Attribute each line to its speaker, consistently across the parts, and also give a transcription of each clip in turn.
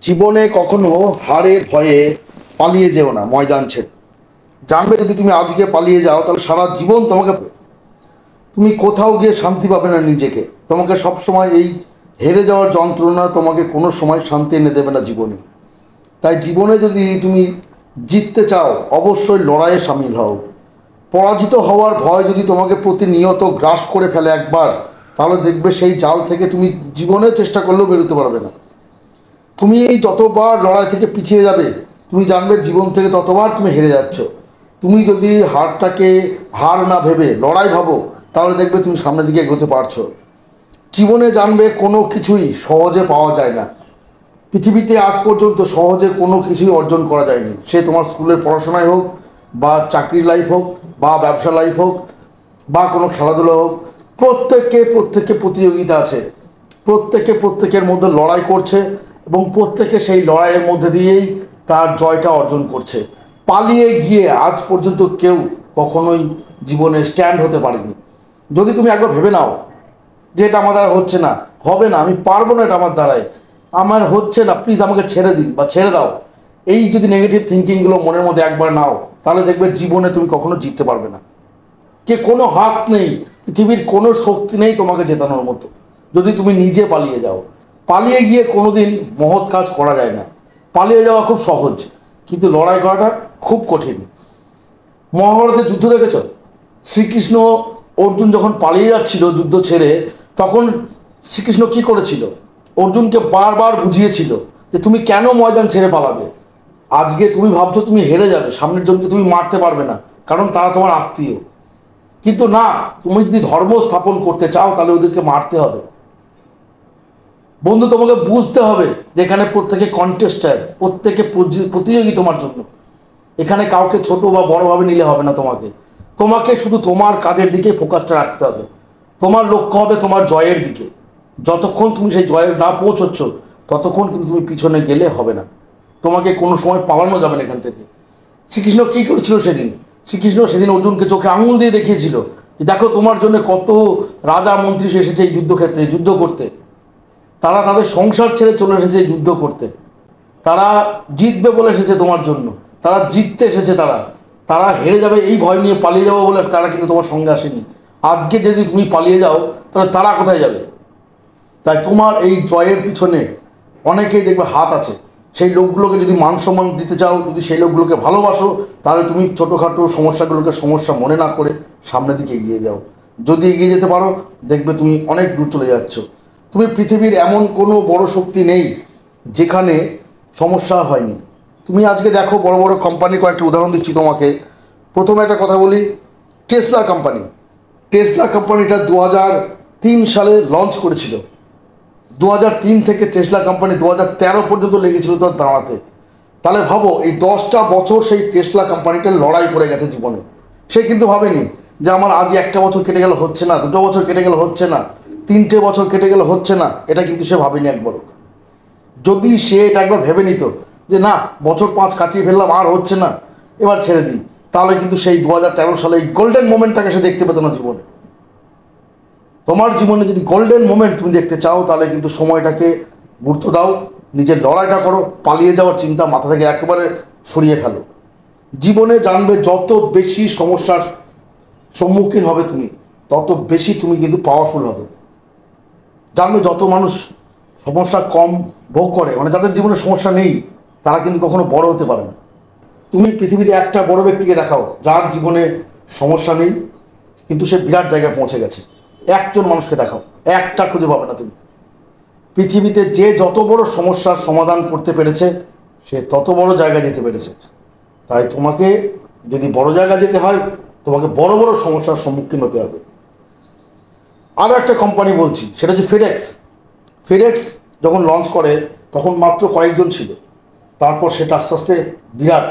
Speaker 1: জীবনে কখনো হারের ভয়ে পালিয়ে যেও না ময়দান ছেড়ে। জানবে যদি তুমি আজকে পালিয়ে যাও তাহলে সারা জীবন তোমাকে তুমি কোথাও গিয়ে শান্তি পাবে না নিজেকে। তোমাকে সবসময় এই হেরে যাওয়ার যন্ত্রণা তোমাকে কোনো সময় শান্তি এনে দেবে না জীবনে। তাই জীবনে যদি তুমি জিততে চাও অবশ্যই লড়াইয়ে সামিল হও। পরাজিত হওয়ার ভয় যদি তোমাকে প্রতিনিয়ত গ্রাস করে ফেলে একবার, তাহলে দেখবে সেই জাল থেকে তুমি জীবনে চেষ্টা করলেও বেরোতে পারবে না। তুমি এই যতবার লড়াই থেকে পিছিয়ে যাবে তুমি জানবে জীবন থেকে ততবার তুমি হেরে যাচ্ছ। তুমি যদি হারটাকে হার না ভেবে লড়াই ভাবো তাহলে দেখবে তুমি সামনের দিকে এগোতে পারছো। জীবনে জানবে কোনো কিছুই সহজে পাওয়া যায় না। পৃথিবীতে আজ পর্যন্ত সহজে কোনো কিছুই অর্জন করা যায়নি, সে তোমার স্কুলের পড়াশোনায় হোক বা চাকরির লাইফ হোক বা ব্যবসা লাইফ হোক বা কোনো খেলাধুলা হোক। প্রত্যেকে প্রতিযোগিতা আছে, প্রত্যেকের মধ্যে লড়াই করছে এবং প্রত্যেকে সেই লড়াইয়ের মধ্যে দিয়েই তার জয়টা অর্জন করছে। পালিয়ে গিয়ে আজ পর্যন্ত কেউ কখনোই জীবনে স্ট্যান্ড হতে পারেনি। যদি তুমি একবার ভেবে নাও যে এটা আমার দ্বারা হচ্ছে না, হবে না, আমি পারবো না, এটা আমার দ্বারাই আমার হচ্ছে না, প্লিজ আমাকে ছেড়ে দিন বা ছেড়ে দাও, এই যদি নেগেটিভ থিঙ্কিংগুলো মনের মধ্যে একবার নাও তাহলে দেখবে জীবনে তুমি কখনো জিততে পারবে না। কোনো হাত নেই, পৃথিবীর কোনো শক্তি নেই তোমাকে জেতানোর মতো যদি তুমি নিজে পালিয়ে যাও। পালিয়ে গিয়ে কোনো দিন মহৎ কাজ করা যায় না। পালিয়ে যাওয়া খুব সহজ, কিন্তু লড়াই করাটা খুব কঠিন। মহাভারতের যুদ্ধ দেখেছ? শ্রীকৃষ্ণ অর্জুন যখন পালিয়ে যাচ্ছিল যুদ্ধ ছেড়ে, তখন শ্রীকৃষ্ণ কি করেছিল? অর্জুনকে বারবার বুঝিয়েছিল যে তুমি কেন ময়দান ছেড়ে পালাবে। আজকে তুমি ভাবছো তুমি হেরে যাবে, সামনের জনকে তুমি মারতে পারবে না কারণ তারা তোমার আত্মীয়, কিন্তু না, তুমি যদি ধর্ম স্থাপন করতে চাও তাহলে ওদেরকে মারতে হবে। বন্ধু, তোমাকে বুঝতে হবে যে এখানে প্রত্যেকে কন্টেস্টার, প্রত্যেকে প্রতিযোগী তোমার জন্য। এখানে কাউকে ছোট বা বড়ভাবে নিলে হবে না। তোমাকে শুধু তোমার কাজের দিকে ফোকাসটা রাখতে হবে। তোমার লক্ষ্য হবে তোমার জয়ের দিকে। যতক্ষণ তুমি সেই জয়ে না পৌঁছচ্ছ ততক্ষণ কিন্তু তুমি পিছনে গেলে হবে না। তোমাকে কোনো সময় পালানো যাবে না এখান থেকে। শ্রীকৃষ্ণ কী করেছিল সেদিন? শ্রীকৃষ্ণ সেদিন অর্জুনকে চোখে আঙুল দিয়ে দেখিয়েছিল যে দেখো তোমার জন্য কত রাজা মন্ত্রী এসেছে এই যুদ্ধক্ষেত্রে যুদ্ধ করতে। তারা তাদের সংসার ছেড়ে চলে এসেছে এই যুদ্ধ করতে। তারা জিতবে বলে এসেছে তোমার জন্য, তারা জিততে এসেছে। তারা হেরে যাবে এই ভয় নিয়ে পালিয়ে যাবো বলে তারা কিন্তু তোমার সঙ্গে আসেনি। আজকে যদি তুমি পালিয়ে যাও তাহলে তারা কোথায় যাবে? তাই তোমার এই জয়ের পিছনে অনেকেই দেখবে হাত আছে। সেই লোকগুলোকে যদি মান সম্মান দিতে চাও, যদি সেই লোকগুলোকে ভালোবাসো, তাহলে তুমি ছোটোখাটো সমস্যাগুলোকে সমস্যা মনে না করে সামনের দিকে এগিয়ে যাও। যদি এগিয়ে যেতে পারো দেখবে তুমি অনেক দূর চলে যাচ্ছ। তুমি পৃথিবীর এমন কোনো বড় শক্তি নেই যেখানে সমস্যা হয়নি। তুমি আজকে দেখো বড় বড় কোম্পানি, কয়েকটি উদাহরণ দিচ্ছি তোমাকে। প্রথমে একটা কথা বলি, টেসলা কোম্পানিটা 2003 সালে লঞ্চ করেছিল। 2003 থেকে টেসলা কোম্পানি 2013 পর্যন্ত লেগেছিল তার দাঁড়াতে। তাহলে ভাবো এই 10টা বছর সেই টেসলা কোম্পানিটা লড়াই করে গেছে জীবনে। সে কিন্তু ভাবেনি যে আমার আজ একটা বছর কেটে গেলে হচ্ছে না, 2 বছর কেটে গেলে হচ্ছে না, 3টে বছর কেটে গেলে হচ্ছে না, এটা কিন্তু সে ভাবেনি একবারও। যদি সে এটা একবার ভেবে নিত যে না, বছর 5 কাটিয়ে ফেললাম আর হচ্ছে না, এবার ছেড়ে দিই, তাহলে কিন্তু সেই 2013 সালে এই গোল্ডেন মোমেন্টটাকে সে দেখতে পেত না জীবনে। তোমার জীবনে যদি গোল্ডেন মোমেন্ট তুমি দেখতে চাও তাহলে কিন্তু সময়টাকে গুরুত্ব দাও, নিজের লড়াইটা করো, পালিয়ে যাওয়ার চিন্তা মাথা থেকে একেবারে সরিয়ে ফেলো। জীবনে জানবে যত বেশি সমস্যার সম্মুখীন হবে তুমি তত বেশি তুমি কিন্তু পাওয়ারফুল হবে। জানবে যত মানুষ সমস্যা কম ভোগ করে, মানে যাদের জীবনে সমস্যা নেই, তারা কিন্তু কখনো বড় হতে পারে না। তুমি পৃথিবীতে একটা বড় ব্যক্তিকে দেখাও যার জীবনে সমস্যা নেই কিন্তু সে বিরাট জায়গায় পৌঁছে গেছে। একজন মানুষকে দেখাও, একটা খুঁজে পাবে না তুমি। পৃথিবীতে যে যত বড় সমস্যার সমাধান করতে পেরেছে সে তত বড় জায়গায় যেতে পেরেছে। তাই তোমাকে যদি বড় জায়গায় যেতে হয় তোমাকে বড় বড় সমস্যার সম্মুখীন হতে হবে। আরও একটা কোম্পানি বলছি, সেটা হচ্ছে ফেডেক্স যখন লঞ্চ করে তখন মাত্র কয়েকজন ছিল। তারপর সেটা আস্তে আস্তে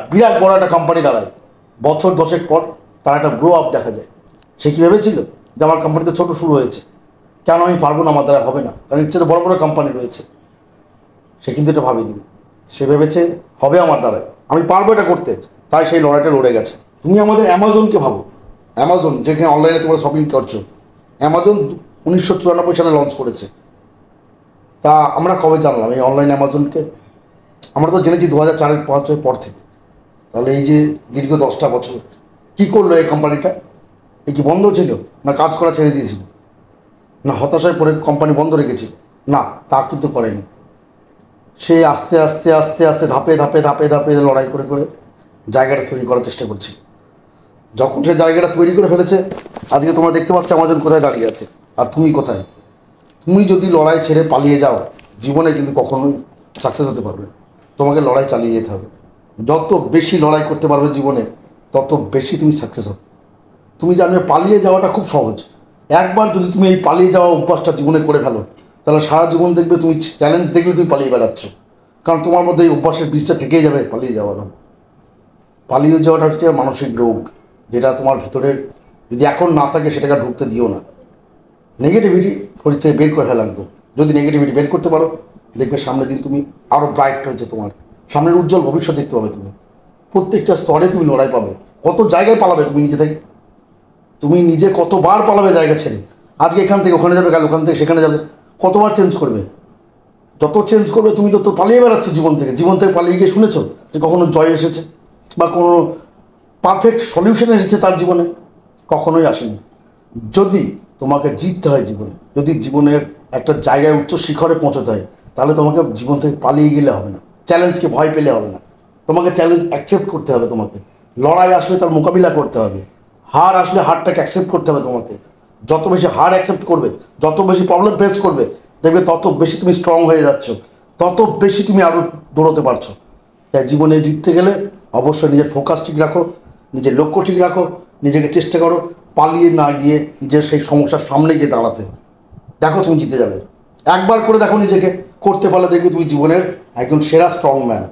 Speaker 1: বিরাট বড় একটা কোম্পানি দাঁড়ায়। বছর 10 পর তার একটা গ্রো আপ দেখা যায়। সে কী ভেবেছিল যে আমার কোম্পানিতে ছোটো শুরু হয়েছে, কেন আমি পারবো না, আমার দ্বারা হবে না, কারণ ইচ্ছে তো বড় বড় কোম্পানি রয়েছে। সে কিন্তু এটা ভাবেনি। সে ভেবেছে হবে আমার দ্বারায়, আমি পারবো এটা করতে, তাই সেই লড়াইটা লড়ে গেছে। তুমি আমাদের অ্যামাজনকে ভাবো, অ্যামাজন যেখানে অনলাইনে তোমরা শপিং করছো, অ্যামাজন 1994 সালে লঞ্চ করেছে। তা আমরা কবে জানলাম এই অনলাইন অ্যামাজনকে? আমরা তো জেনেছি 2004-5 পর থেকে। তাহলে এই যে দীর্ঘ 10টা বছর কী করলো এই কোম্পানিটা? এই কি বন্ধ ছিল, না কাজ করা ছেড়ে দিয়েছিল, না হতাশায় পড়ে কোম্পানি বন্ধ রেখেছিল? না, তা কিন্তু করেনি। সে আস্তে আস্তে আস্তে আস্তে ধাপে ধাপে ধাপে ধাপে লড়াই করে করে জায়গাটা তৈরি করার চেষ্টা করছে। যখন সে জায়গাটা তৈরি করে ফেলেছে, আজকে তোমরা দেখতে পাচ্ছ অ্যামাজন কোথায় দাঁড়িয়ে আছে, আর তুমি কোথায়। তুমি যদি লড়াই ছেড়ে পালিয়ে যাও, জীবনে কিন্তু কখনোই সাকসেস হতে পারবে না। তোমাকে লড়াই চালিয়ে যেতে হবে। যত বেশি লড়াই করতে পারবে জীবনে, তত বেশি তুমি সাকসেস হবে। তুমি জানবে পালিয়ে যাওয়াটা খুব সহজ। একবার যদি তুমি এই পালিয়ে যাওয়া অভ্যাসটা জীবনে করে ফেলো, তাহলে সারা জীবন দেখবে তুমি চ্যালেঞ্জ দেখবে তুমি পালিয়ে বেড়াচ্ছ। কারণ তোমার মধ্যে এই অভ্যাসের বীজটা থেকেই যাবে পালিয়ে যাওয়ার। পালিয়ে যাওয়াটা হচ্ছে মানসিক রোগ, যেটা তোমার ভিতরে যদি এখন না থাকে সেটাকে ঢুকতে দিও না। নেগেটিভিটি শরীর থেকে বের করে ফেলা লাগবে। যদি নেগেটিভিটি বের করতে পারো, দেখবে সামনের দিন তুমি আরও ব্রাইট হয়েছে, তোমার সামনের উজ্জ্বল ভবিষ্যৎ দেখতে পাবে। তুমি প্রত্যেকটা স্তরে তুমি লড়াই পাবে। কত জায়গায় পালাবে তুমি নিজে থেকে, তুমি নিজে কতবার পালাবে জায়গা ছেড়ে। আজকে এখান থেকে ওখানে যাবে, কাল ওখান থেকে সেখানে যাবে, কতবার চেঞ্জ করবে। যত চেঞ্জ করবে তুমি তত পালিয়ে বেড়াচ্ছ জীবন থেকে। জীবন থেকে পালিয়ে গিয়ে শুনেছো যে কখনো জয় এসেছে বা কোনো পারফেক্ট সলিউশন এসেছে তার জীবনে? কখনোই আসেনি। যদি তোমাকে জিততে হয় জীবনে, যদি জীবনের একটা জায়গায় উচ্চ শিখরে পৌঁছতে হয়, তাহলে তোমাকে জীবন থেকে পালিয়ে গেলে হবে না, চ্যালেঞ্জকে ভয় পেলে হবে না। তোমাকে চ্যালেঞ্জ অ্যাকসেপ্ট করতে হবে। তোমাকে লড়াই আসলে তার মোকাবিলা করতে হবে। হার আসলে হারটাকে অ্যাকসেপ্ট করতে হবে তোমাকে। যত বেশি হার অ্যাকসেপ্ট করবে, যত বেশি প্রবলেম ফেস করবে, দেখবে তত বেশি তুমি স্ট্রং হয়ে যাচ্ছ, তত বেশি তুমি আরও দৌড়তে পারছো। তাই জীবনে জিততে গেলে অবশ্যই নিজের ফোকাস ঠিক রাখো, নিজের লক্ষ্য ঠিক রাখো, নিজেকে চেষ্টা করো পালিয়ে না গিয়ে নিজের সেই সমস্যার সামনে গিয়ে দাঁড়াতে। দেখো তুমি জিতে যাবে। একবার করে দেখো নিজেকে, করতে পারলে দেখবে তুমি জীবনের একজন সেরা স্ট্রং ম্যান।